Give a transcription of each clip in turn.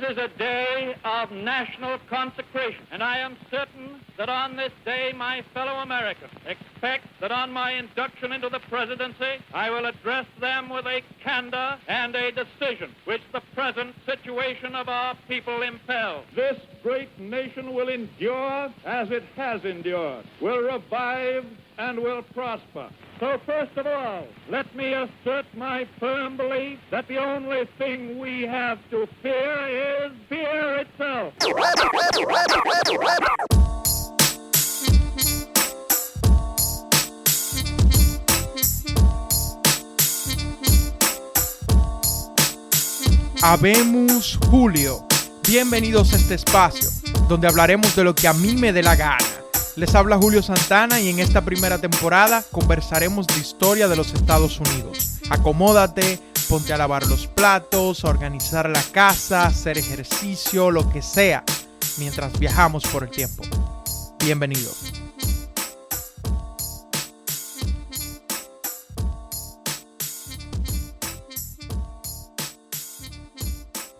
This is a day of national consecration, and I am certain that on this day my fellow Americans expect that on my induction into the presidency, I will address them with a candor and a decision which the present situation of our people impels. This great nation will endure as it has endured, will revive and will prosper. So first of all, let me assert my firm belief that the only thing we have to fear is fear itself. Habemos Julio. Bienvenidos a este espacio, donde hablaremos de lo que a mí me dé la gana. Les habla Julio Santana y en esta primera temporada conversaremos de historia de los Estados Unidos. Acomódate, ponte a lavar los platos, a organizar la casa, hacer ejercicio, lo que sea, mientras viajamos por el tiempo. Bienvenidos.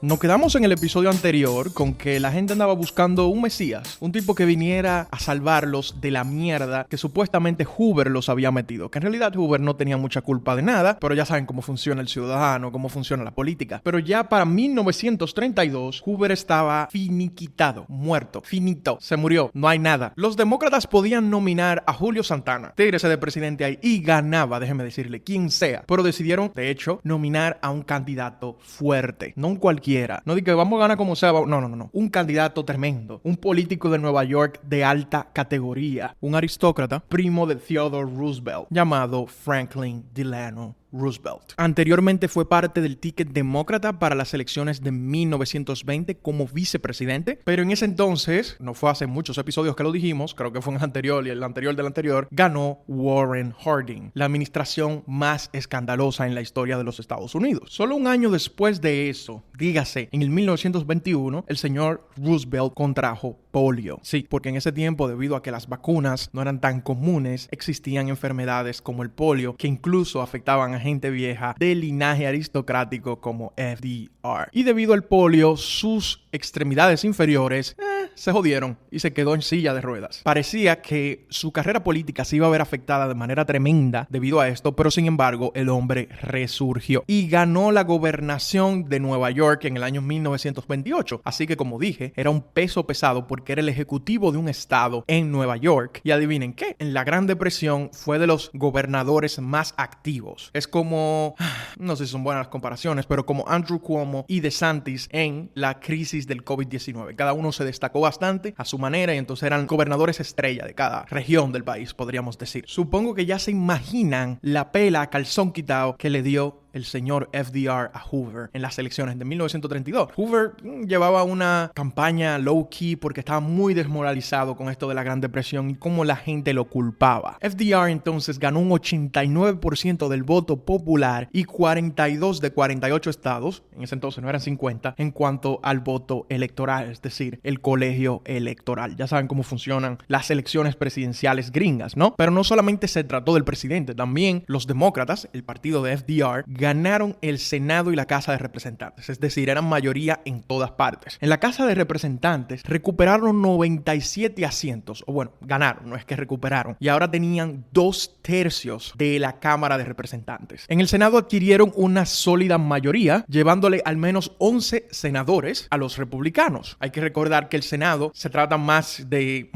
Nos quedamos en el episodio anterior con que la gente andaba buscando un mesías, un tipo que viniera a salvarlos de la mierda que supuestamente Hoover los había metido, que en realidad Hoover no tenía mucha culpa de nada, pero ya saben cómo funciona el ciudadano, cómo funciona la política. Pero ya para 1932, Hoover estaba finiquitado, muerto, finito, se murió, no hay nada. Los demócratas podían nominar a Julio Santana, tírese de presidente ahí, y ganaba, déjeme decirle, quien sea, pero decidieron, de hecho, nominar a un candidato fuerte, no un cualquiera. No digo que vamos a ganar como sea, no. Un candidato tremendo, un político de Nueva York de alta categoría, un aristócrata, primo de Theodore Roosevelt, llamado Franklin Delano Roosevelt. Anteriormente fue parte del ticket demócrata para las elecciones de 1920 como vicepresidente, pero en ese entonces, no fue hace muchos episodios que lo dijimos, creo que fue en el anterior y el anterior del anterior, ganó Warren Harding, la administración más escandalosa en la historia de los Estados Unidos. Solo un año después de eso, dígase, en el 1921, el señor Roosevelt contrajo polio. Sí, porque en ese tiempo, debido a que las vacunas no eran tan comunes, existían enfermedades como el polio que incluso afectaban a gente vieja de linaje aristocrático como FDR. Y debido al polio, sus extremidades inferiores se jodieron y se quedó en silla de ruedas. Parecía que su carrera política se iba a ver afectada de manera tremenda debido a esto, pero sin embargo el hombre resurgió y ganó la gobernación de Nueva York en el año 1928. Así que, como dije, era un peso pesado porque era el ejecutivo de un estado en Nueva York. Y adivinen qué, en la Gran Depresión fue de los gobernadores más activos. Es como, no sé si son buenas las comparaciones, pero como Andrew Cuomo y DeSantis en la crisis del COVID-19. Cada uno se destacó bastante a su manera y entonces eran gobernadores estrella de cada región del país, podríamos decir. Supongo que ya se imaginan la pela a calzón quitado que le dio el señor FDR a Hoover en las elecciones de 1932. Hoover llevaba una campaña low-key porque estaba muy desmoralizado con esto de la Gran Depresión y cómo la gente lo culpaba. FDR entonces ganó un 89% del voto popular y 42 de 48 estados, en ese entonces no eran 50, en cuanto al voto electoral, es decir, el colegio electoral. Ya saben cómo funcionan las elecciones presidenciales gringas, ¿no? Pero no solamente se trató del presidente, también los demócratas, el partido de FDR, ganaron el Senado y la Casa de Representantes, es decir, eran mayoría en todas partes. En la Casa de Representantes recuperaron 97 asientos, o bueno, ganaron, no es que recuperaron, y ahora tenían 2/3 de la Cámara de Representantes. En el Senado adquirieron una sólida mayoría, llevándole al menos 11 senadores a los republicanos. Hay que recordar que el Senado se trata más de,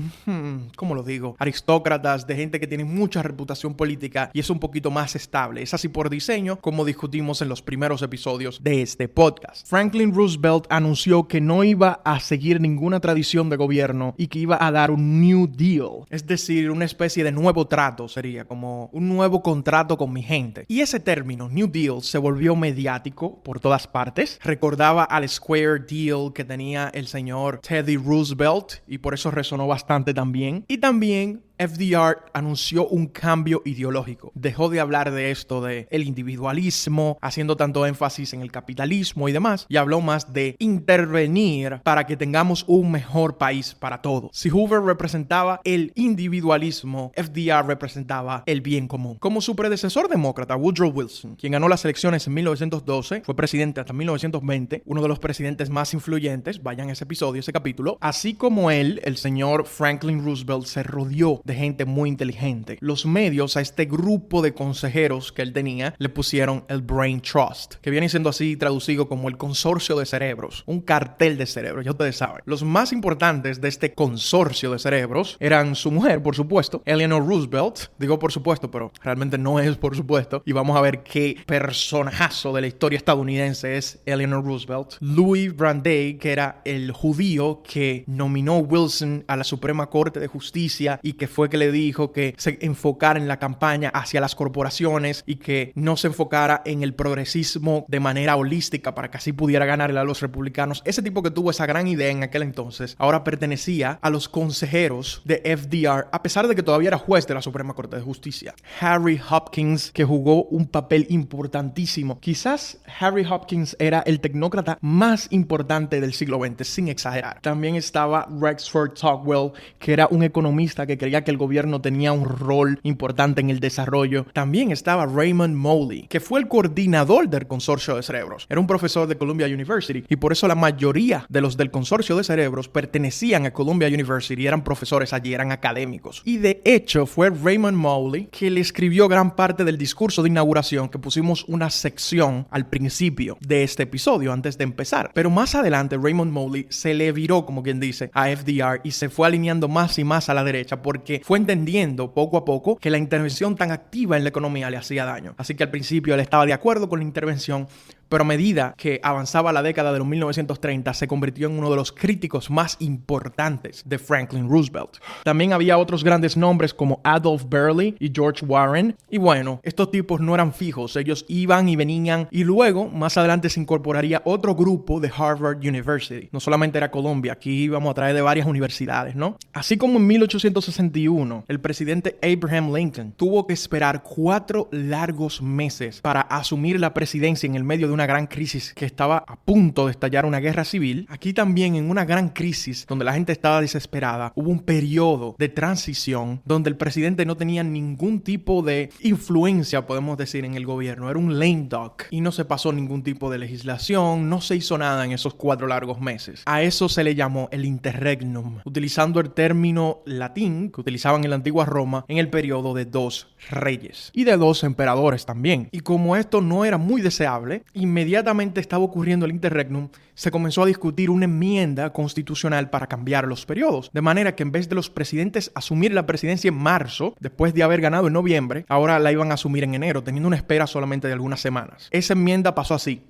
¿cómo lo digo? Aristócratas, de gente que tiene mucha reputación política y es un poquito más estable. Es así por diseño, como discutimos en los primeros episodios de este podcast. Franklin Roosevelt anunció que no iba a seguir ninguna tradición de gobierno y que iba a dar un New Deal, es decir, una especie de nuevo trato, sería como un nuevo contrato con mi gente. Y ese término, New Deal, se volvió mediático por todas partes. Recordaba al Square Deal que tenía el señor Teddy Roosevelt y por eso resonó bastante también. Y también FDR anunció un cambio ideológico. Dejó de hablar de esto de el individualismo, haciendo tanto énfasis en el capitalismo y demás, y habló más de intervenir para que tengamos un mejor país para todos. Si Hoover representaba el individualismo, FDR representaba el bien común. Como su predecesor demócrata, Woodrow Wilson, quien ganó las elecciones en 1912, fue presidente hasta 1920, uno de los presidentes más influyentes, vayan a ese episodio, ese capítulo, así como él, el señor Franklin Roosevelt se rodeó de gente muy inteligente. Los medios a este grupo de consejeros que él tenía le pusieron el Brain Trust, que viene siendo así traducido como el consorcio de cerebros, un cartel de cerebros, ya ustedes saben. Los más importantes de este consorcio de cerebros eran su mujer, por supuesto, Eleanor Roosevelt, digo por supuesto, pero realmente no es por supuesto, y vamos a ver qué personajazo de la historia estadounidense es Eleanor Roosevelt. Louis Brandeis, que era el judío que nominó Wilson a la Suprema Corte de Justicia y que fue que le dijo que se enfocara en la campaña hacia las corporaciones y que no se enfocara en el progresismo de manera holística para que así pudiera ganarle a los republicanos. Ese tipo que tuvo esa gran idea en aquel entonces, ahora pertenecía a los consejeros de FDR, a pesar de que todavía era juez de la Suprema Corte de Justicia. Harry Hopkins, que jugó un papel importantísimo. Quizás Harry Hopkins era el tecnócrata más importante del siglo XX, sin exagerar. También estaba Rexford Tocqueville, que era un economista que creía que el gobierno tenía un rol importante en el desarrollo. También estaba Raymond Moley, que fue el coordinador del consorcio de cerebros. Era un profesor de Columbia University y por eso la mayoría de los del consorcio de cerebros pertenecían a Columbia University, eran profesores allí, eran académicos. Y de hecho fue Raymond Moley que le escribió gran parte del discurso de inauguración, que pusimos una sección al principio de este episodio antes de empezar. Pero más adelante Raymond Moley se le viró, como quien dice, a FDR y se fue alineando más y más a la derecha porque fue entendiendo poco a poco que la intervención tan activa en la economía le hacía daño. Así que al principio él estaba de acuerdo con la intervención, pero a medida que avanzaba la década de los 1930 se convirtió en uno de los críticos más importantes de Franklin Roosevelt. También había otros grandes nombres como Adolph Burley y George Warren, y bueno, estos tipos no eran fijos, ellos iban y venían, y luego más adelante se incorporaría otro grupo de Harvard University. No solamente era Columbia, aquí íbamos a traer de varias universidades, ¿no? Así como en 1861 el presidente Abraham Lincoln tuvo que esperar 4 largos meses para asumir la presidencia en el medio de una gran crisis que estaba a punto de estallar una guerra civil, aquí también en una gran crisis donde la gente estaba desesperada, hubo un periodo de transición donde el presidente no tenía ningún tipo de influencia, podemos decir, en el gobierno. Era un lame duck y no se pasó ningún tipo de legislación, no se hizo nada en esos 4 largos meses. A eso se le llamó el interregnum, utilizando el término latín que utilizaban en la antigua Roma en el periodo de 2 reyes y de 2 emperadores también. Y como esto no era muy deseable, inmediatamente estaba ocurriendo el interregnum, se comenzó a discutir una enmienda constitucional para cambiar los periodos, de manera que en vez de los presidentes asumir la presidencia en marzo, después de haber ganado en noviembre, ahora la iban a asumir en enero, teniendo una espera solamente de algunas semanas. Esa enmienda pasó así,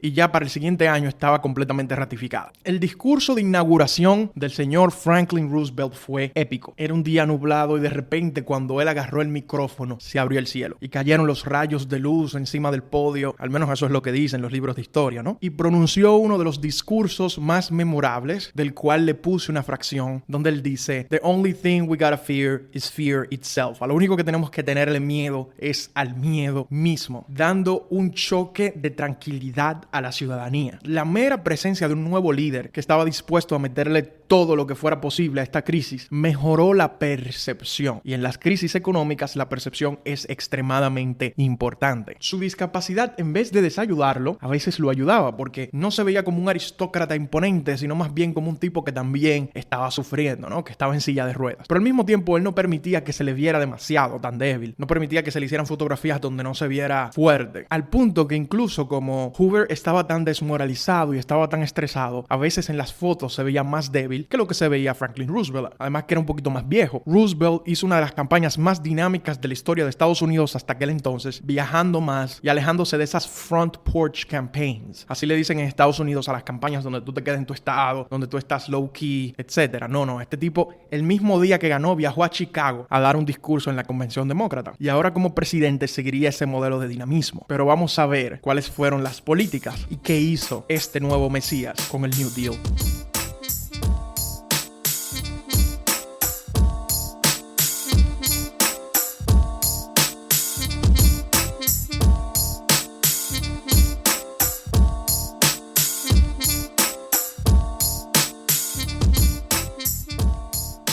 y ya para el siguiente año estaba completamente ratificada. El discurso de inauguración del señor Franklin Roosevelt fue épico. Era un día nublado y de repente cuando él agarró el micrófono se abrió el cielo y cayeron los rayos de luz encima del podio, al menos eso es lo que dicen los libros de historia, ¿no? Y pronunció uno de los discursos más memorables, del cual le puse una fracción donde él dice: "The only thing we gotta fear is fear itself". A lo único que tenemos que tenerle miedo es al miedo mismo, dando un choque de tranquilidad a la ciudadanía. La mera presencia de un nuevo líder que estaba dispuesto a meterle todo lo que fuera posible a esta crisis mejoró la percepción, y en las crisis económicas la percepción es extremadamente importante. Su discapacidad, en vez de desayudarlo, a veces lo ayudaba porque no se veía como un aristócrata imponente, sino más bien como un tipo que también estaba sufriendo, ¿no? Que estaba en silla de ruedas. Pero al mismo tiempo él no permitía que se le viera demasiado tan débil, no permitía que se le hicieran fotografías donde no se viera fuerte, al punto que incluso como Hoover estaba tan desmoralizado y estaba tan estresado, a veces en las fotos se veía más débil que lo que se veía Franklin Roosevelt, además que era un poquito más viejo. Roosevelt hizo una de las campañas más dinámicas de la historia de Estados Unidos hasta aquel entonces, viajando más y alejándose de esas front porch campaigns. Así le dicen en Estados Unidos a las campañas donde tú te quedas en tu estado, donde tú estás low key, etcétera. No, este tipo el mismo día que ganó viajó a Chicago a dar un discurso en la convención demócrata, y ahora como presidente seguiría ese modelo de dinamismo. Pero vamos a ver cuáles fueron las políticas y qué hizo este nuevo Mesías con el New Deal.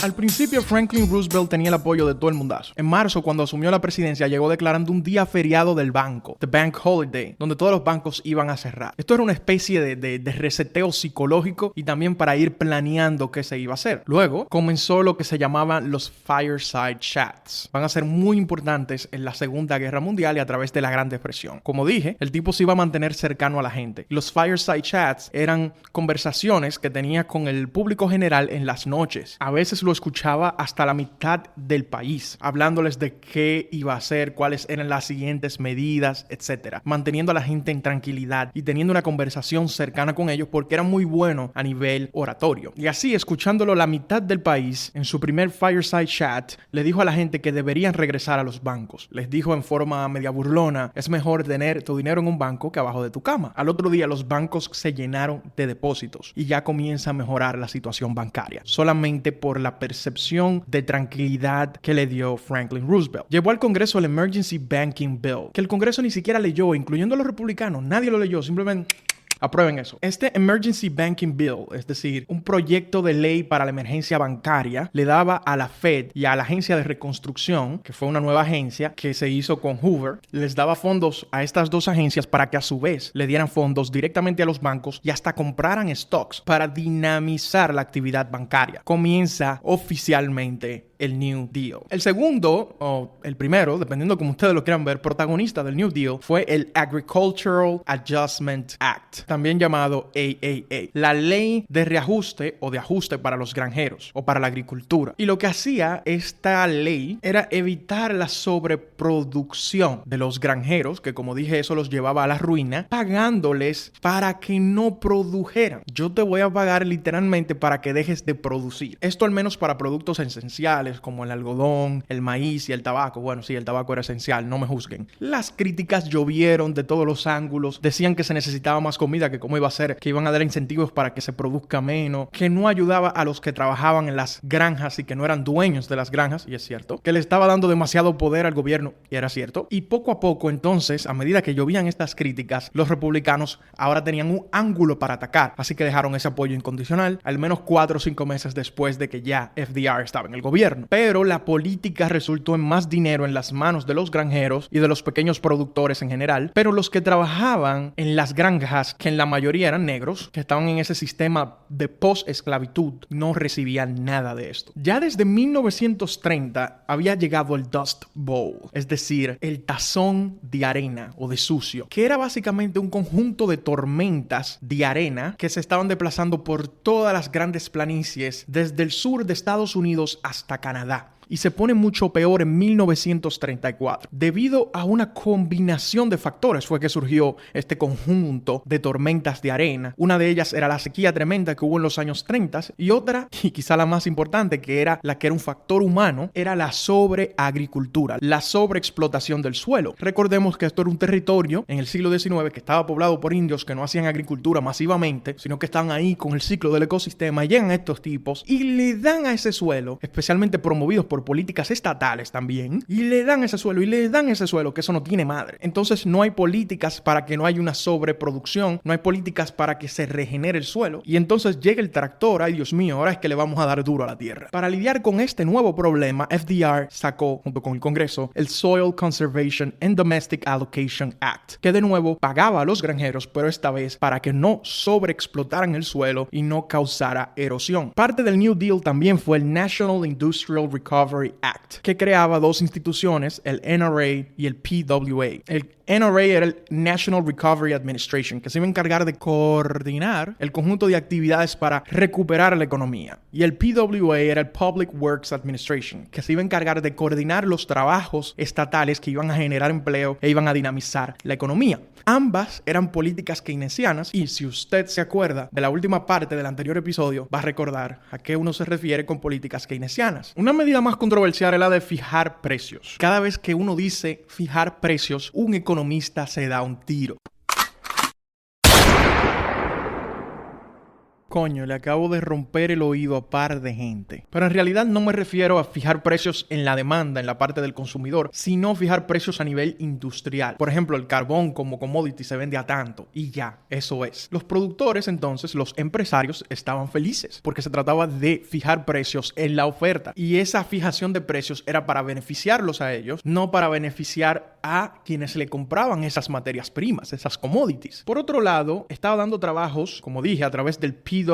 Al principio, Franklin Roosevelt tenía el apoyo de todo el mundazo. En marzo, cuando asumió la presidencia, llegó declarando un día feriado del banco, The Bank Holiday, donde todos los bancos iban a cerrar. Esto era una especie de reseteo psicológico y también para ir planeando qué se iba a hacer. Luego, comenzó lo que se llamaban los Fireside Chats. Van a ser muy importantes en la Segunda Guerra Mundial y a través de la Gran Depresión. Como dije, el tipo se iba a mantener cercano a la gente. Los Fireside Chats eran conversaciones que tenía con el público general en las noches. A veces lo escuchaba hasta la mitad del país, hablándoles de qué iba a hacer, cuáles eran las siguientes medidas, etc. Manteniendo a la gente en tranquilidad y teniendo una conversación cercana con ellos porque era muy bueno a nivel oratorio. Y así, escuchándolo la mitad del país, en su primer Fireside Chat, le dijo a la gente que deberían regresar a los bancos. Les dijo en forma media burlona, es mejor tener tu dinero en un banco que abajo de tu cama. Al otro día, los bancos se llenaron de depósitos y ya comienza a mejorar la situación bancaria, solamente por la percepción de tranquilidad que le dio Franklin Roosevelt. Llevó al Congreso el Emergency Banking Bill, que el Congreso ni siquiera leyó, incluyendo a los republicanos. Nadie lo leyó, simplemente aprueben eso. Este Emergency Banking Bill, es decir, un proyecto de ley para la emergencia bancaria, le daba a la Fed y a la Agencia de Reconstrucción, que fue una nueva agencia que se hizo con Hoover, les daba fondos a estas dos agencias para que a su vez le dieran fondos directamente a los bancos y hasta compraran stocks para dinamizar la actividad bancaria. Comienza oficialmente el New Deal. El segundo, o el primero, dependiendo de cómo ustedes lo quieran ver, protagonista del New Deal fue el Agricultural Adjustment Act, también llamado AAA, la ley de reajuste o de ajuste para los granjeros o para la agricultura. Y lo que hacía esta ley era evitar la sobreproducción de los granjeros, que como dije, eso los llevaba a la ruina, pagándoles para que no produjeran. Yo te voy a pagar literalmente para que dejes de producir. Esto al menos para productos esenciales como el algodón, el maíz y el tabaco. Bueno, sí, el tabaco era esencial, no me juzguen. Las críticas llovieron de todos los ángulos. Decían que se necesitaba más comida, que cómo iba a ser, que iban a dar incentivos para que se produzca menos, que no ayudaba a los que trabajaban en las granjas y que no eran dueños de las granjas, y es cierto, que le estaba dando demasiado poder al gobierno, y era cierto. Y poco a poco, entonces, a medida que llovían estas críticas, los republicanos ahora tenían un ángulo para atacar, así que dejaron ese apoyo incondicional, al menos 4 o 5 meses después de que ya FDR estaba en el gobierno. Pero la política resultó en más dinero en las manos de los granjeros y de los pequeños productores en general, pero los que trabajaban en las granjas, que en la mayoría eran negros, que estaban en ese sistema de post-esclavitud, no recibían nada de esto. Ya desde 1930 había llegado el Dust Bowl, es decir, el tazón de arena o de sucio, que era básicamente un conjunto de tormentas de arena que se estaban desplazando por todas las grandes planicies desde el sur de Estados Unidos hasta Canadá. Y se pone mucho peor en 1934. Debido a una combinación de factores fue que surgió este conjunto de tormentas de arena. Una de ellas era la sequía tremenda que hubo en los años 30 y otra, y quizá la más importante, que era la que era un factor humano, era la sobreagricultura, la sobreexplotación del suelo. Recordemos que esto era un territorio en el siglo XIX que estaba poblado por indios que no hacían agricultura masivamente, sino que estaban ahí con el ciclo del ecosistema. Y llegan estos tipos y le dan a ese suelo, especialmente promovidos por políticas estatales también, y le dan ese suelo, que eso no tiene madre. Entonces no hay políticas para que no haya una sobreproducción, no hay políticas para que se regenere el suelo, y entonces llega el tractor, ay Dios mío, ahora es que le vamos a dar duro a la tierra. Para lidiar con este nuevo problema, FDR sacó, junto con el Congreso, el Soil Conservation and Domestic Allocation Act, que de nuevo pagaba a los granjeros, pero esta vez para que no sobreexplotaran el suelo y no causara erosión. Parte del New Deal también fue el National Industrial Recovery Act, que creaba dos instituciones, el NRA y el PWA. El NRA era el National Recovery Administration, que se iba a encargar de coordinar el conjunto de actividades para recuperar la economía. Y el PWA era el Public Works Administration, que se iba a encargar de coordinar los trabajos estatales que iban a generar empleo e iban a dinamizar la economía. Ambas eran políticas keynesianas y si usted se acuerda de la última parte del anterior episodio, va a recordar a qué uno se refiere con políticas keynesianas. Una medida más controversial es la de fijar precios. Cada vez que uno dice fijar precios, un economista se da un tiro. Coño, le acabo de romper el oído a par de gente. Pero en realidad no me refiero a fijar precios en la demanda, en la parte del consumidor, sino fijar precios a nivel industrial. Por ejemplo, el carbón como commodity se vende a tanto y ya, eso es. Los productores, entonces, los empresarios estaban felices porque se trataba de fijar precios en la oferta. Y esa fijación de precios era para beneficiarlos a ellos, no para beneficiar a quienes le compraban esas materias primas, esas commodities. Por otro lado, estaba dando trabajos, como dije, a través del PWA,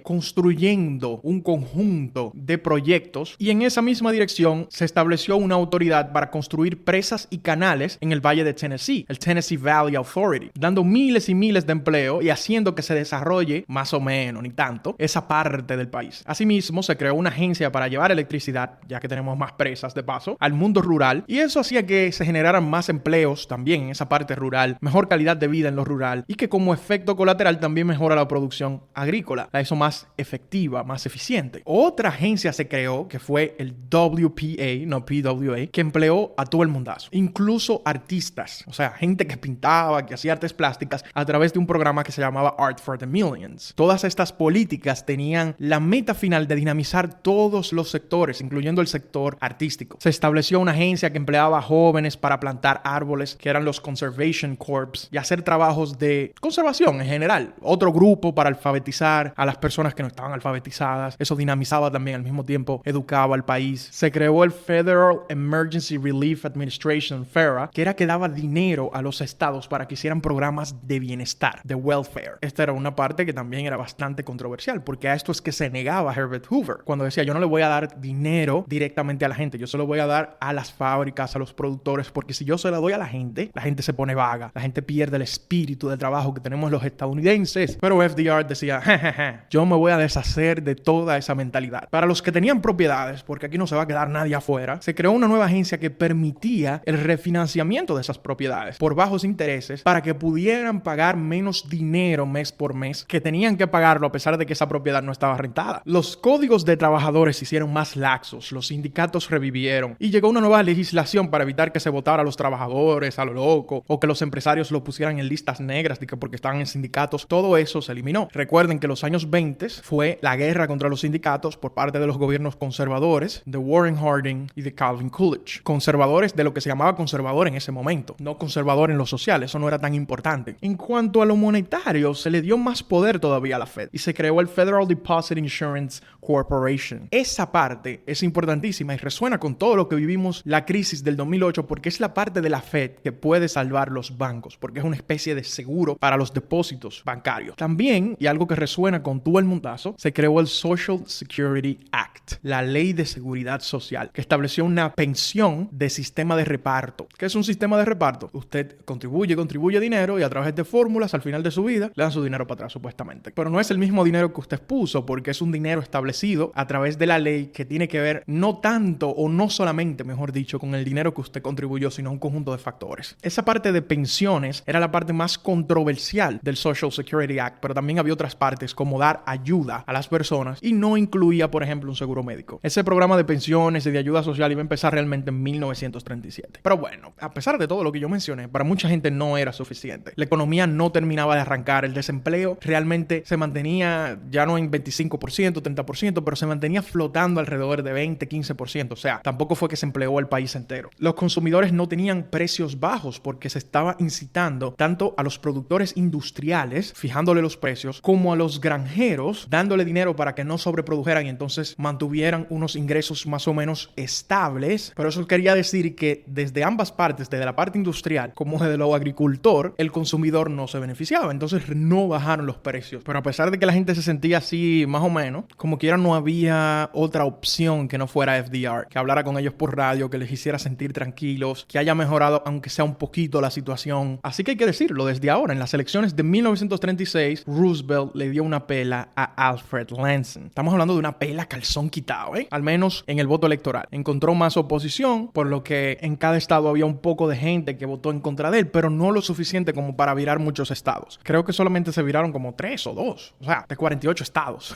construyendo un conjunto de proyectos, y en esa misma dirección se estableció una autoridad para construir presas y canales en el Valle de Tennessee, el Tennessee Valley Authority, dando miles y miles de empleo y haciendo que se desarrolle, más o menos, ni tanto, esa parte del país. Asimismo, se creó una agencia para llevar electricidad, ya que tenemos más presas de paso, al mundo rural, y eso hacía que se generaran más empleos también en esa parte rural, mejor calidad de vida en lo rural, y que como efecto colateral también mejora la producción agrícola, la hizo más efectiva, más eficiente. Otra agencia se creó, que fue el WPA, no PWA, que empleó a todo el mundazo, incluso artistas, o sea, gente que pintaba, que hacía artes plásticas, a través de un programa que se llamaba Art for the Millions. Todas estas políticas tenían la meta final de dinamizar todos los sectores, incluyendo el sector artístico. Se estableció una agencia que empleaba a jóvenes para plantar árboles, que eran los Conservation Corps, y hacer trabajos de conservación en general. Otro grupo para alfabetizar a las personas que no estaban alfabetizadas. Eso dinamizaba también, al mismo tiempo educaba al país. Se creó el Federal Emergency Relief Administration, FERA, que era que daba dinero a los estados para que hicieran programas de bienestar, de welfare. Esta era una parte que también era bastante controversial, porque a esto es que se negaba Herbert Hoover, cuando decía: yo no le voy a dar dinero directamente a la gente, yo se lo voy a dar a las fábricas, a los productores, porque si yo se la doy a la gente se pone vaga, la gente pierde el espíritu de trabajo que tenemos los estadounidenses. Pero FDR decía: jejeje, yo me voy a deshacer de toda esa mentalidad. Para los que tenían propiedades, porque aquí no se va a quedar nadie afuera, se creó una nueva agencia que permitía el refinanciamiento de esas propiedades por bajos intereses para que pudieran pagar menos dinero mes por mes, que tenían que pagarlo a pesar de que esa propiedad no estaba rentada. Los códigos de trabajadores se hicieron más laxos, los sindicatos revivieron y llegó una nueva legislación para evitar que se votara a los trabajadores a lo loco o que los empresarios lo pusieran en listas negras porque estaban en sindicatos. Todo eso se eliminó. Recuerden que los años 20 fue la guerra contra los sindicatos por parte de los gobiernos conservadores de Warren Harding y de Calvin Coolidge. Conservadores de lo que se llamaba conservador en ese momento, no conservador en lo social, eso no era tan importante. En cuanto a lo monetario, se le dio más poder todavía a la Fed y se creó el Federal Deposit Insurance Corporation. Esa parte es importantísima y resuena con todo lo que vivimos la crisis del 2008, porque es la parte de la Fed que puede salvar los bancos, porque es una especie de seguro para los depósitos bancarios. También, y algo que resuena con todo el mundazo, se creó el Social Security Act, la ley de seguridad social, que estableció una pensión de sistema de reparto. ¿Qué es un sistema de reparto? Usted contribuye dinero y a través de fórmulas al final de su vida le dan su dinero para atrás, supuestamente. Pero no es el mismo dinero que usted puso, porque es un dinero establecido a través de la ley que tiene que ver no tanto o no solamente, mejor dicho, con el dinero que usted contribuyó, sino un conjunto de factores. Esa parte de pensiones era la parte más controversial del Social Security Act, pero también había otras partes como dar ayuda a las personas y no incluía, por ejemplo, un seguro médico. Ese programa de pensiones y de ayuda social iba a empezar realmente en 1937. Pero bueno, a pesar de todo lo que yo mencioné, para mucha gente no era suficiente. La economía no terminaba de arrancar, el desempleo realmente se mantenía ya no en 25%, 30%, pero se mantenía flotando alrededor de 20, 15%. O sea, tampoco fue que se empleó el país entero. Los consumidores no tenían precios bajos porque se estaba incitando tanto a los productores industriales, fijándole los precios, como a los granjeros, dándole dinero para que no sobreprodujeran y entonces mantuvieran unos ingresos más o menos estables. Pero eso quería decir que desde ambas partes, desde la parte industrial como desde lo agricultor, el consumidor no se beneficiaba. Entonces no bajaron los precios. Pero a pesar de que la gente se sentía así más o menos, como quiera no había otra opción que no fuera FDR, que hablara con ellos por radio, que les hiciera sentir tranquilos, que haya mejorado aunque sea un poquito la situación. Así que hay que decirlo desde ahora. En las elecciones de 1936, Roosevelt le dio una pela a Alfred Lansing. Estamos hablando de una pela calzón quitado, al menos en el voto electoral. Encontró más oposición, por lo que en cada estado había un poco de gente que votó en contra de él, pero no lo suficiente como para virar muchos estados. Creo que solamente se viraron como 3 o 2, o sea, de 48 estados.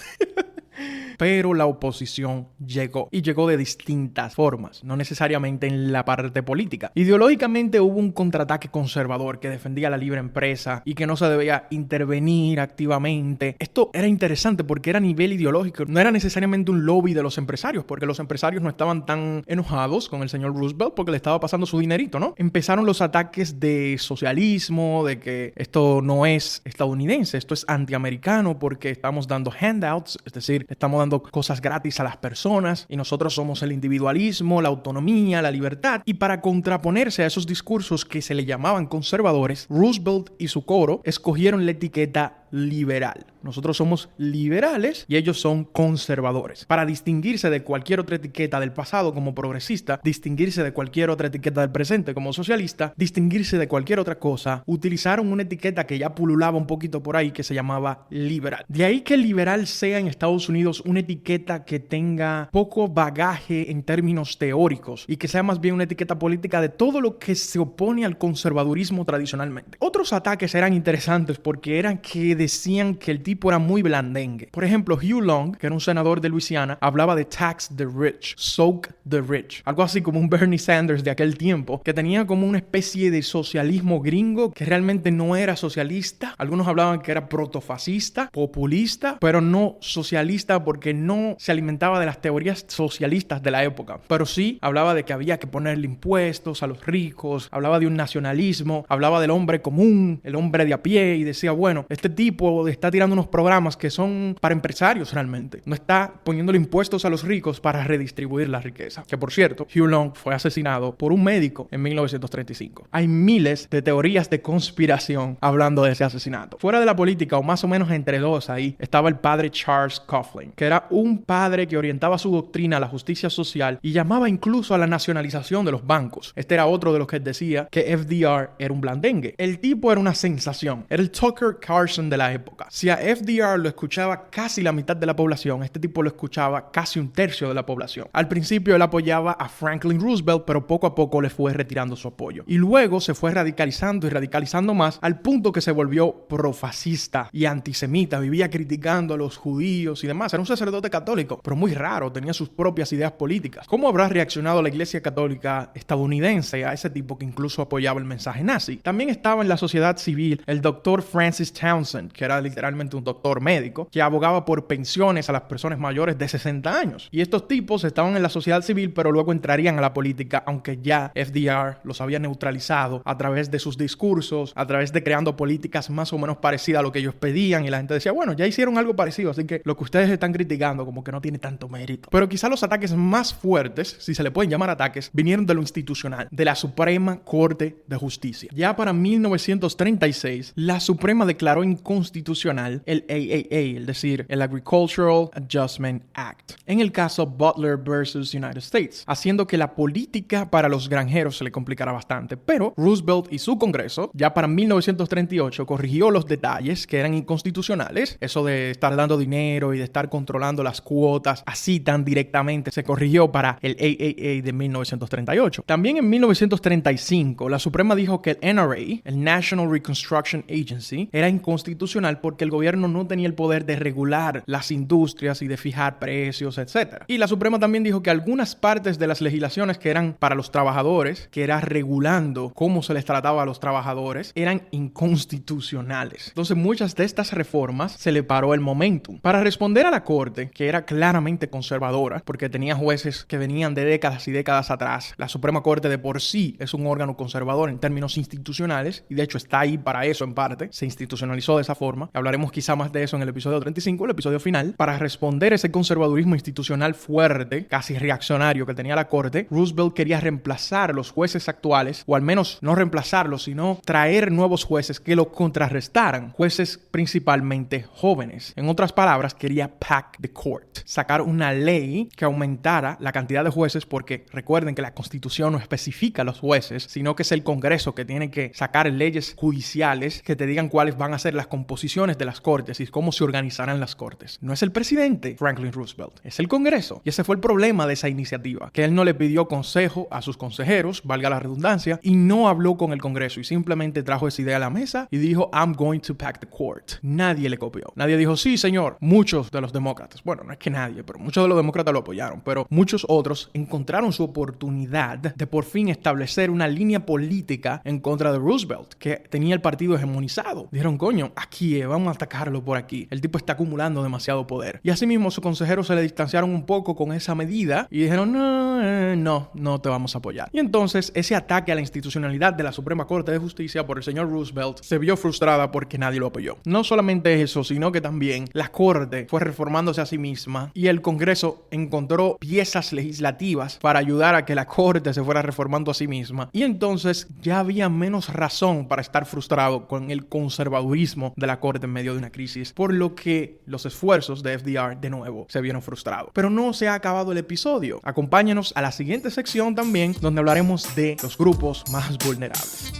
pero la oposición llegó y llegó de distintas formas, no necesariamente en la parte política. Ideológicamente hubo un contraataque conservador que defendía la libre empresa y que no se debía intervenir activamente. Esto era interesante porque era a nivel ideológico, no era necesariamente un lobby de los empresarios, porque los empresarios no estaban tan enojados con el señor Roosevelt porque le estaba pasando su dinerito, ¿no? Empezaron los ataques de socialismo, de que esto no es estadounidense, esto es antiamericano porque estamos dando handouts, es decir, estamos dando cosas gratis a las personas y nosotros somos el individualismo, la autonomía, la libertad. Y para contraponerse a esos discursos que se le llamaban conservadores, Roosevelt y su coro escogieron la etiqueta liberal. Nosotros somos liberales y ellos son conservadores. Para distinguirse de cualquier otra etiqueta del pasado como progresista, distinguirse de cualquier otra etiqueta del presente como socialista, distinguirse de cualquier otra cosa, utilizaron una etiqueta que ya pululaba un poquito por ahí que se llamaba liberal. De ahí que liberal sea en Estados Unidos una etiqueta que tenga poco bagaje en términos teóricos y que sea más bien una etiqueta política de todo lo que se opone al conservadurismo tradicionalmente. Otros ataques eran interesantes porque eran que decían que el tipo era muy blandengue. Por ejemplo, Hugh Long, que era un senador de Luisiana, hablaba de tax the rich, soak the rich. Algo así como un Bernie Sanders de aquel tiempo, que tenía como una especie de socialismo gringo que realmente no era socialista. Algunos hablaban que era protofascista, populista, pero no socialista porque no se alimentaba de las teorías socialistas de la época. Pero sí hablaba de que había que ponerle impuestos a los ricos, hablaba de un nacionalismo, hablaba del hombre común, el hombre de a pie y decía, bueno, este tipo está tirando unos programas que son para empresarios realmente. No está poniéndole impuestos a los ricos para redistribuir la riqueza. Que por cierto, Hugh Long fue asesinado por un médico en 1935. Hay miles de teorías de conspiración hablando de ese asesinato. Fuera de la política, o más o menos entre dos ahí, estaba el padre Charles Coughlin, que era un padre que orientaba su doctrina a la justicia social y llamaba incluso a la nacionalización de los bancos. Este era otro de los que decía que FDR era un blandengue. El tipo era una sensación. Era el Tucker Carlson de la época. Si a FDR lo escuchaba casi la mitad de la población, este tipo lo escuchaba casi un tercio de la población. Al principio él apoyaba a Franklin Roosevelt, pero poco a poco le fue retirando su apoyo. Y luego se fue radicalizando y radicalizando más al punto que se volvió profascista y antisemita. Vivía criticando a los judíos y demás. Era un sacerdote católico, pero muy raro. Tenía sus propias ideas políticas. ¿Cómo habrá reaccionado la Iglesia Católica estadounidense a ese tipo que incluso apoyaba el mensaje nazi? También estaba en la sociedad civil el doctor Francis Townsend, que era literalmente un doctor médico, que abogaba por pensiones a las personas mayores de 60 años. Y estos tipos estaban en la sociedad civil, pero luego entrarían a la política, aunque ya FDR los había neutralizado a través de sus discursos, a través de creando políticas más o menos parecidas a lo que ellos pedían, y la gente decía, bueno, ya hicieron algo parecido, así que lo que ustedes están criticando como que no tiene tanto mérito. Pero quizá los ataques más fuertes, si se le pueden llamar ataques, vinieron de lo institucional, de la Suprema Corte de Justicia. Ya para 1936, la Suprema declaró inconstitucional el AAA, es decir, el Agricultural Adjustment Act, en el caso Butler versus United States, haciendo que la política para los granjeros se le complicara bastante. Pero Roosevelt y su Congreso, ya para 1938, corrigió los detalles que eran inconstitucionales. Eso de estar dando dinero y de estar controlando las cuotas así tan directamente, se corrigió para el AAA de 1938. También en 1935, la Suprema dijo que el NRA, el National Reconstruction Agency, era inconstitucional porque el gobierno no tenía el poder de regular las industrias y de fijar precios, etc. Y la Suprema también dijo que algunas partes de las legislaciones que eran para los trabajadores, que era regulando cómo se les trataba a los trabajadores, eran inconstitucionales. Entonces, muchas de estas reformas se le paró el momentum. Para responder a la Corte, que era claramente conservadora, porque tenía jueces que venían de décadas y décadas atrás, la Suprema Corte de por sí es un órgano conservador en términos institucionales, y de hecho está ahí para eso en parte, se institucionalizó de esa forma. Hablaremos quizá más de eso en el episodio 35, el episodio final. Para responder a ese conservadurismo institucional fuerte, casi reaccionario que tenía la Corte, Roosevelt quería reemplazar los jueces actuales, o al menos no reemplazarlos, sino traer nuevos jueces que lo contrarrestaran, jueces principalmente jóvenes. En otras palabras, quería pack the court, sacar una ley que aumentara la cantidad de jueces, porque recuerden que la Constitución no especifica a los jueces, sino que es el Congreso que tiene que sacar leyes judiciales que te digan cuáles van a ser las composiciones de las cortes y cómo se organizarán las cortes. No es el presidente Franklin Roosevelt, es el Congreso. Y ese fue el problema de esa iniciativa, que él no le pidió consejo a sus consejeros, valga la redundancia, y no habló con el Congreso y simplemente trajo esa idea a la mesa y dijo, I'm going to pack the court. Nadie le copió. Nadie dijo, sí, señor. Muchos de los demócratas, bueno, no es que nadie, pero muchos de los demócratas lo apoyaron, pero muchos otros encontraron su oportunidad de por fin establecer una línea política en contra de Roosevelt, que tenía el partido hegemonizado. Dijeron, coño, aquí vamos a atacarlo por aquí. El tipo está acumulando demasiado poder. Y asimismo, sus consejeros se le distanciaron un poco con esa medida y dijeron, no te vamos a apoyar. Y entonces, ese ataque a la institucionalidad de la Suprema Corte de Justicia por el señor Roosevelt se vio frustrada porque nadie lo apoyó. No solamente eso, sino que también la Corte fue reformándose a sí misma y el Congreso encontró piezas legislativas para ayudar a que la Corte se fuera reformando a sí misma. Y entonces ya había menos razón para estar frustrado con el conservadurismo de la Corte en medio de una crisis, por lo que los esfuerzos de FDR de nuevo se vieron frustrados. Pero no se ha acabado el episodio. Acompáñanos a la siguiente sección también, donde hablaremos de los grupos más vulnerables.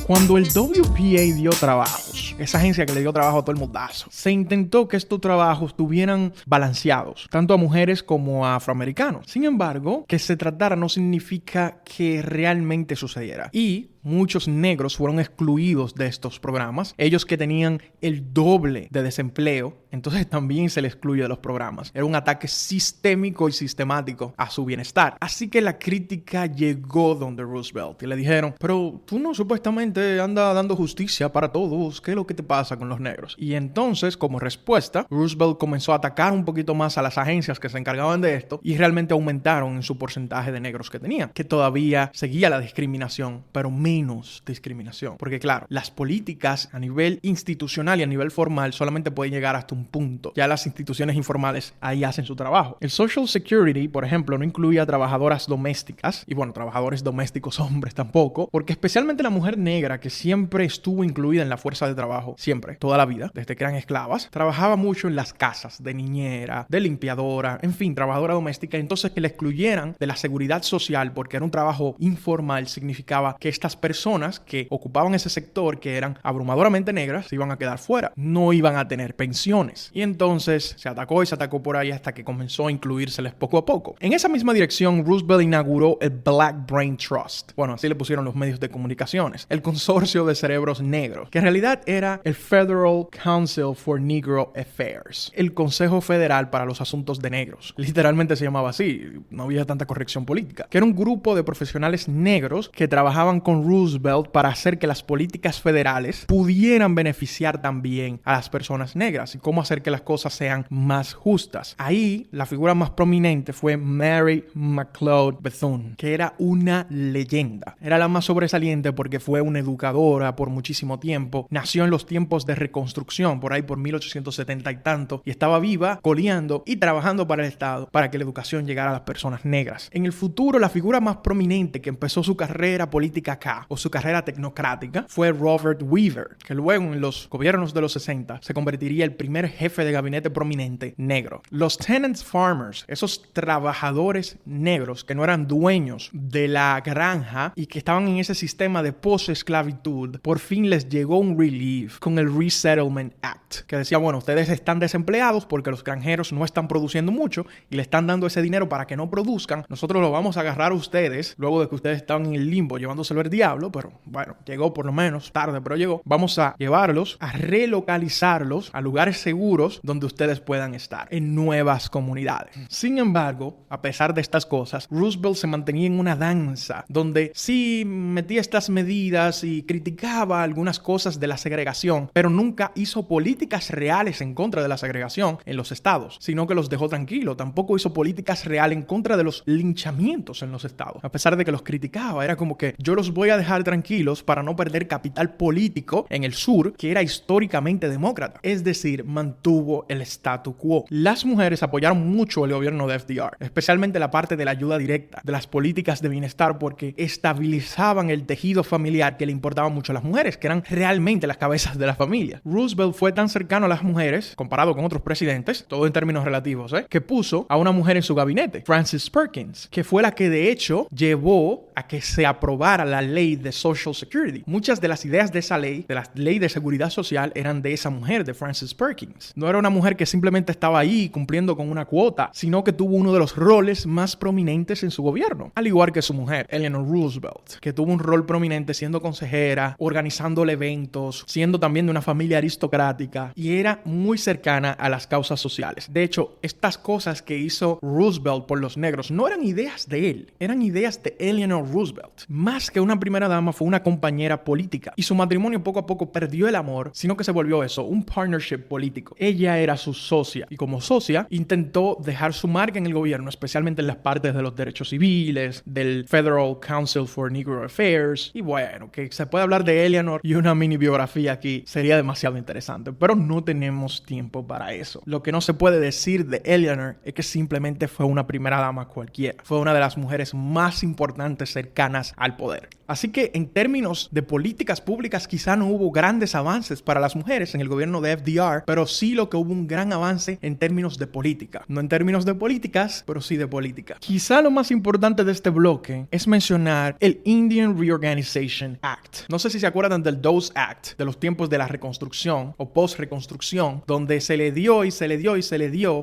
Cuando el WPA dio trabajos, esa agencia que le dio trabajo a todo el mundazo, se intentó que estos trabajos estuvieran balanceados, tanto a mujeres como a afroamericanos. Sin embargo, que se tratara no significa que realmente sucediera. Y muchos negros fueron excluidos de estos programas. Ellos que tenían el doble de desempleo, entonces también se les excluye de los programas. Era un ataque sistémico y sistemático a su bienestar. Así que la crítica llegó donde Roosevelt y le dijeron, pero tú no supuestamente andas dando justicia para todos. ¿Qué es lo que te pasa con los negros? Y entonces, como respuesta, Roosevelt comenzó a atacar un poquito más a las agencias que se encargaban de esto y realmente aumentaron en su porcentaje de negros que tenían, que todavía seguía la discriminación, pero menos discriminación. Porque claro, las políticas a nivel institucional y a nivel formal solamente pueden llegar hasta un punto. Ya las instituciones informales ahí hacen su trabajo. El Social Security, por ejemplo, no incluía trabajadoras domésticas y bueno, trabajadores domésticos hombres tampoco, porque especialmente la mujer negra, que siempre estuvo incluida en la fuerza de trabajo, siempre, toda la vida, desde que eran esclavas, trabajaba mucho en las casas, de niñera, de limpiadora, en fin, trabajadora doméstica. Entonces que la excluyeran de la seguridad social porque era un trabajo informal significaba que estas personas que ocupaban ese sector, que eran abrumadoramente negras, se iban a quedar fuera, no iban a tener pensiones. Y entonces se atacó y se atacó por ahí hasta que comenzó a incluírseles poco a poco. En esa misma dirección, Roosevelt inauguró el Black Brain Trust. Bueno, así le pusieron los medios de comunicaciones. El consorcio de cerebros negros, que en realidad era el Federal Council for Negro Affairs, el Consejo Federal para los Asuntos de Negros. Literalmente se llamaba así, no había tanta corrección política. Que era un grupo de profesionales negros que trabajaban con Roosevelt para hacer que las políticas federales pudieran beneficiar también a las personas negras y cómo hacer que las cosas sean más justas. Ahí la figura más prominente fue Mary McLeod Bethune, que era una leyenda. Era la más sobresaliente porque fue una educadora por muchísimo tiempo. Nació en los tiempos de Reconstrucción, por ahí por 1870 y tanto, y estaba viva, coleando y trabajando para el Estado para que la educación llegara a las personas negras. En el futuro, la figura más prominente que empezó su carrera política acá, o su carrera tecnocrática, fue Robert Weaver, que luego en los gobiernos de los 60 se convertiría el primer jefe de gabinete prominente negro. Los tenants farmers, esos trabajadores negros que no eran dueños de la granja y que estaban en ese sistema de post-esclavitud, por fin les llegó un relief con el Resettlement Act, que decía, bueno, ustedes están desempleados porque los granjeros no están produciendo mucho y le están dando ese dinero para que no produzcan. Nosotros lo vamos a agarrar a ustedes luego de que ustedes estaban en el limbo llevándoselo al diablo, pero bueno, llegó por lo menos tarde, pero llegó. Vamos a llevarlos, a relocalizarlos a lugares seguros donde ustedes puedan estar, en nuevas comunidades. Sin embargo, a pesar de estas cosas, Roosevelt se mantenía en una danza donde sí metía estas medidas y criticaba algunas cosas de la segregación, pero nunca hizo políticas reales en contra de la segregación en los estados, sino que los dejó tranquilos. Tampoco hizo políticas reales en contra de los linchamientos en los estados. A pesar de que los criticaba, era como que yo los voy a dejar tranquilos para no perder capital político en el sur, que era históricamente demócrata. Es decir, mantuvo el statu quo. Las mujeres apoyaron mucho el gobierno de FDR, especialmente la parte de la ayuda directa, de las políticas de bienestar, porque estabilizaban el tejido familiar que le importaba mucho a las mujeres, que eran realmente las cabezas de la familia. Roosevelt fue tan cercano a las mujeres, comparado con otros presidentes, todo en términos relativos, que puso a una mujer en su gabinete, Frances Perkins, que fue la que de hecho llevó a que se aprobara la ley de Social Security. Muchas de las ideas de esa ley, de la ley de seguridad social, eran de esa mujer, de Frances Perkins. No era una mujer que simplemente estaba ahí cumpliendo con una cuota, sino que tuvo uno de los roles más prominentes en su gobierno, al igual que su mujer, Eleanor Roosevelt, que tuvo un rol prominente siendo consejera, organizándole eventos, siendo también de una familia aristocrática y era muy cercana a las causas sociales. De hecho, estas cosas que hizo Roosevelt por los negros no eran ideas de él, eran ideas de Eleanor Roosevelt. Más que una primera dama, fue una compañera política y su matrimonio poco a poco perdió el amor, sino que se volvió eso, un partnership político. Ella era su socia y como socia intentó dejar su marca en el gobierno, especialmente en las partes de los derechos civiles, del Federal Council for Negro Affairs y bueno, que se puede hablar de Eleanor y una mini biografía aquí sería demasiado interesante, pero no tenemos tiempo para eso. Lo que no se puede decir de Eleanor es que simplemente fue una primera dama cualquiera. Fue una de las mujeres más importantes cercanas al poder. Así que en términos de políticas públicas quizá no hubo grandes avances para las mujeres en el gobierno de FDR, pero sí lo que hubo un gran avance en términos de política. No en términos de políticas, pero sí de política. Quizá lo más importante de este bloque es mencionar el Indian Reorganization Act. No sé si se acuerdan del Dawes Act, de los tiempos de la reconstrucción o post-reconstrucción, donde se le dio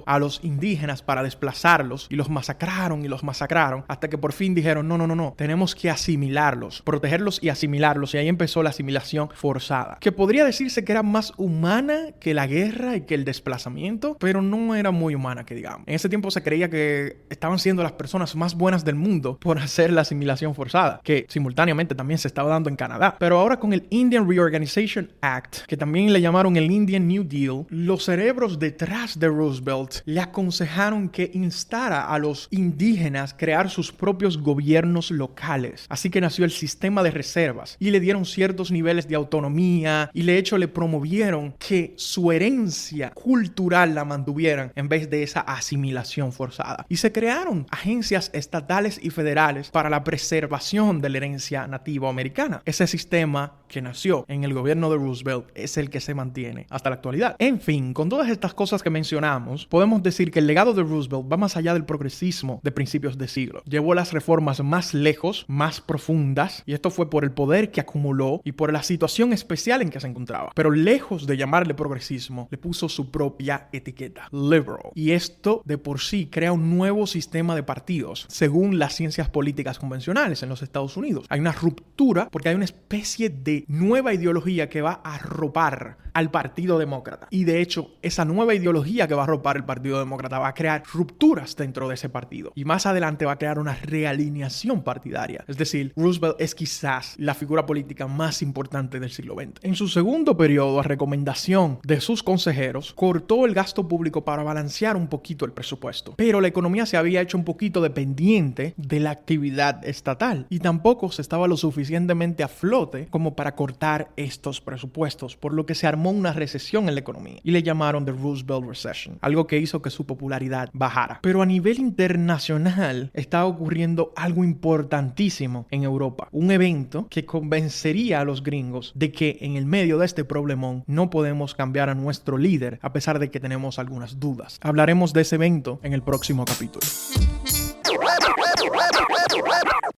a los indígenas para desplazarlos y los masacraron hasta que por fin dijeron no, tenemos que asimilarlos, protegerlos y asimilarlos, y ahí empezó la asimilación forzada, que podría decirse que era más humana que la guerra y que el desplazamiento, pero no era muy humana que digamos. En ese tiempo se creía que estaban siendo las personas más buenas del mundo por hacer la asimilación forzada, que simultáneamente también se estaba dando en Canadá. Pero ahora con el Indian Reorganization Act, que también le llamaron el Indian New Deal, los cerebros detrás de Roosevelt le aconsejaron que instara a los indígenas a crear sus propios gobiernos locales. Así que nació el sistema de reservas y le dieron ciertos niveles de autonomía y de hecho le promovieron que su herencia cultural la mantuvieran en vez de esa asimilación forzada. Y se crearon agencias estatales y federales para la preservación de la herencia nativa americana. Ese sistema que nació en el gobierno de Roosevelt es el que se mantiene hasta la actualidad. En fin, con todas estas cosas que mencionamos, podemos decir que el legado de Roosevelt va más allá del progresismo de principios de siglo. Llevó las reformas más lejos, más profundas, y esto fue por el poder que acumuló y por la situación especial en que se encontraba. Pero lejos de llamarle progresismo, le puso su propia etiqueta, liberal. Y esto de por sí crea un nuevo sistema de partidos, según las ciencias políticas convencionales en los Estados Unidos. Hay una ruptura porque hay una especie de nueva ideología que va a arropar al Partido Demócrata. Y de hecho, esa nueva ideología que va a arropar el Partido Demócrata va a crear rupturas dentro de ese partido. Y más adelante va a crear una realineación partidaria. Es decir, Roosevelt es quizás la figura política más importante del siglo XX. En su segundo periodo, a recomendación de sus consejeros, cortó el gasto público para balancear un poquito el presupuesto. Pero la economía se había hecho un poquito dependiente de la actividad estatal. Y tampoco se estaba lo suficientemente a flote como para cortar estos presupuestos, por lo que se armó una recesión en la economía y le llamaron The Roosevelt Recession, algo que hizo que su popularidad bajara. Pero a nivel internacional está ocurriendo algo importantísimo en Europa, un evento que convencería a los gringos de que en el medio de este problemón no podemos cambiar a nuestro líder a pesar de que tenemos algunas dudas. Hablaremos de ese evento en el próximo capítulo.